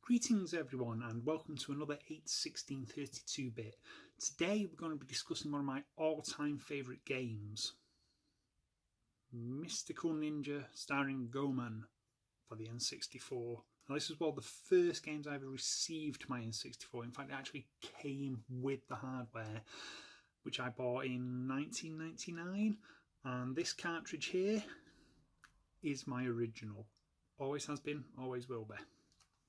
Greetings everyone and welcome to another 8/16/32-bit. Today we're going to be discussing one of my all-time favourite games, Mystical Ninja Starring Goeman for the N64. Now this was one of the first games I ever received my N64. In fact, it actually came with the hardware, which I bought in 1999, and this cartridge here is my original. Always has been, always will be.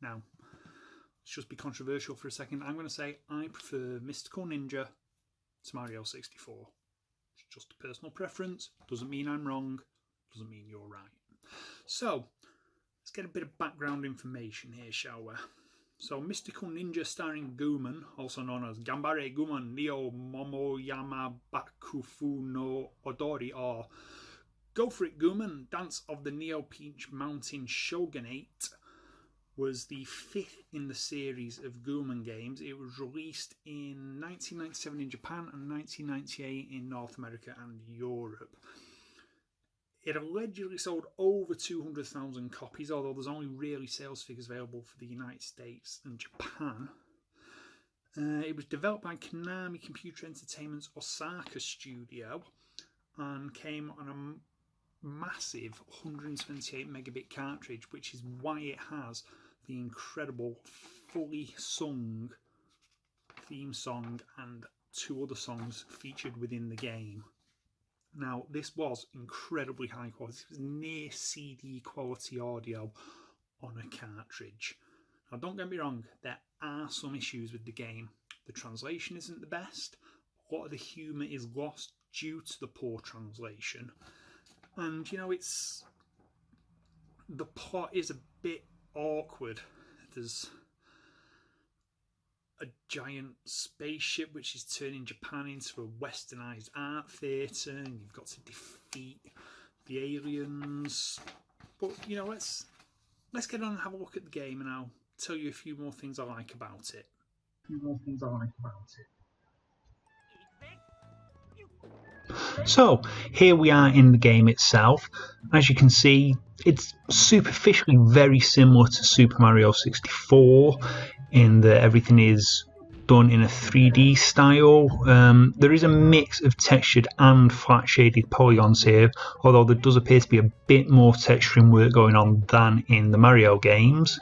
Now, let's just be controversial for a second. I'm going to say I prefer Mystical Ninja to Mario 64. It's just a personal preference. Doesn't mean I'm wrong. Doesn't mean you're right. So, let's get a bit of background information here, shall we? So, Mystical Ninja Starring Goeman, also known as Gambare Goeman Neo Momoyama Bakufu no Odori, or Go For It Goeman, Dance of the Neo Peach Mountain Shogunate, was the fifth in the series of Goeman games. It was released in 1997 in Japan and 1998 in North America and Europe. It allegedly sold over 200,000 copies, although there's only really sales figures available for the United States and Japan. It was developed by Konami Computer Entertainment's Osaka studio and came on a massive 128 megabit cartridge, which is why it has the incredible fully sung theme song and two other songs featured within the game. Now, this was incredibly high quality. It was near CD quality audio on a cartridge. Now, don't get me wrong, there are some issues with the game. The translation isn't the best. A lot of the humour is lost due to the poor translation. And, you know, the plot is a bit awkward. There's a giant spaceship which is turning Japan into a westernized art theatre, and you've got to defeat the aliens. But, you know, let's get on and have a look at the game, and I'll tell you a few more things I like about it. So, here we are in the game itself. As you can see, it's superficially very similar to Super Mario 64 in that everything is done in a 3D style. There is a mix of textured and flat shaded polygons here, although there does appear to be a bit more texturing work going on than in the Mario games.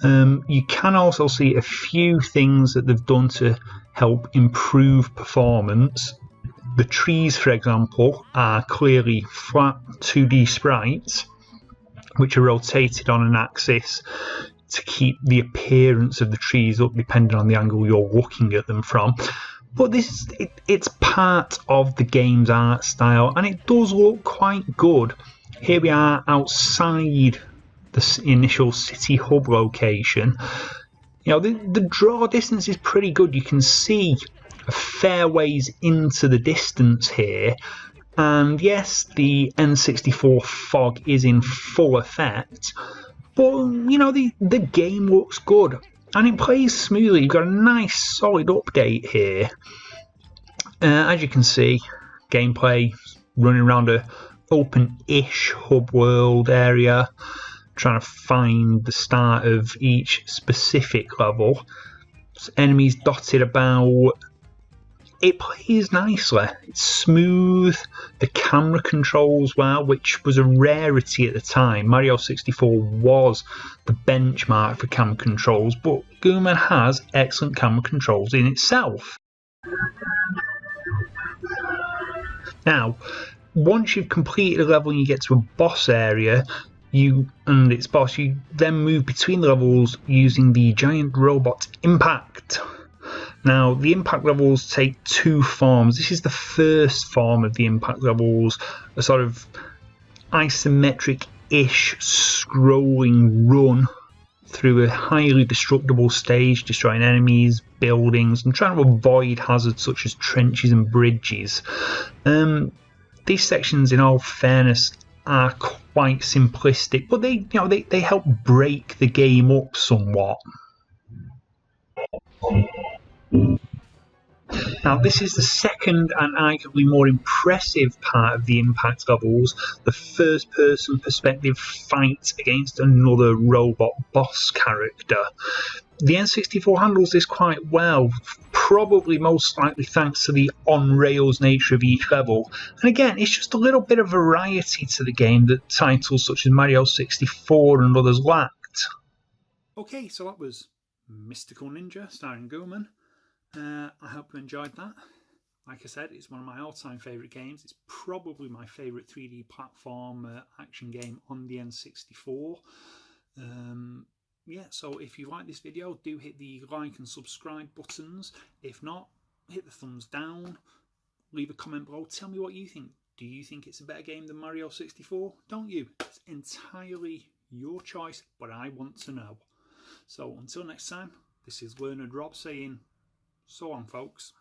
You can also see a few things that they've done to help improve performance. The trees, for example, are clearly flat 2D sprites, which are rotated on an axis to keep the appearance of the trees up depending on the angle you're looking at them from. But it's part of the game's art style, and it does look quite good. Here we are outside the initial city hub location. You know, the draw distance is pretty good. You can see a fair ways into the distance here, and yes, the N64 fog is in full effect, but you know, the game looks good and it plays smoothly. You've got a nice solid update here. As you can see, gameplay running around a open-ish hub world area, trying to find the start of each specific level. Enemies dotted about. It plays nicely, it's smooth, the camera controls well, which was a rarity at the time. Mario 64 was the benchmark for camera controls, but Goeman has excellent camera controls in itself. Now, once you've completed a level and you get to a boss area, you then move between the levels using the giant robot Impact. Now, the impact levels take two forms. This is the first form of the impact levels, a sort of isometric-ish scrolling run through a highly destructible stage, destroying enemies, buildings, and trying to avoid hazards such as trenches and bridges. These sections, in all fairness, are quite simplistic, but they help break the game up somewhat. Now, this is the second and arguably more impressive part of the Impact levels, the first-person perspective fight against another robot boss character. The N64 handles this quite well, probably most likely thanks to the on-rails nature of each level. And again, it's just a little bit of variety to the game that titles such as Mario 64 and others lacked. Okay, so that was Mystical Ninja Starring Goeman. I hope you enjoyed that. Like I said, it's one of my all-time favourite games. It's probably my favourite 3D platform action game on the N64. Yeah, so if you like this video, do hit the like and subscribe buttons. If not, hit the thumbs down. Leave a comment below. Tell me what you think. Do you think it's a better game than Mario 64? Don't you? It's entirely your choice, but I want to know. So until next time, this is Learned Rob saying so long, folks.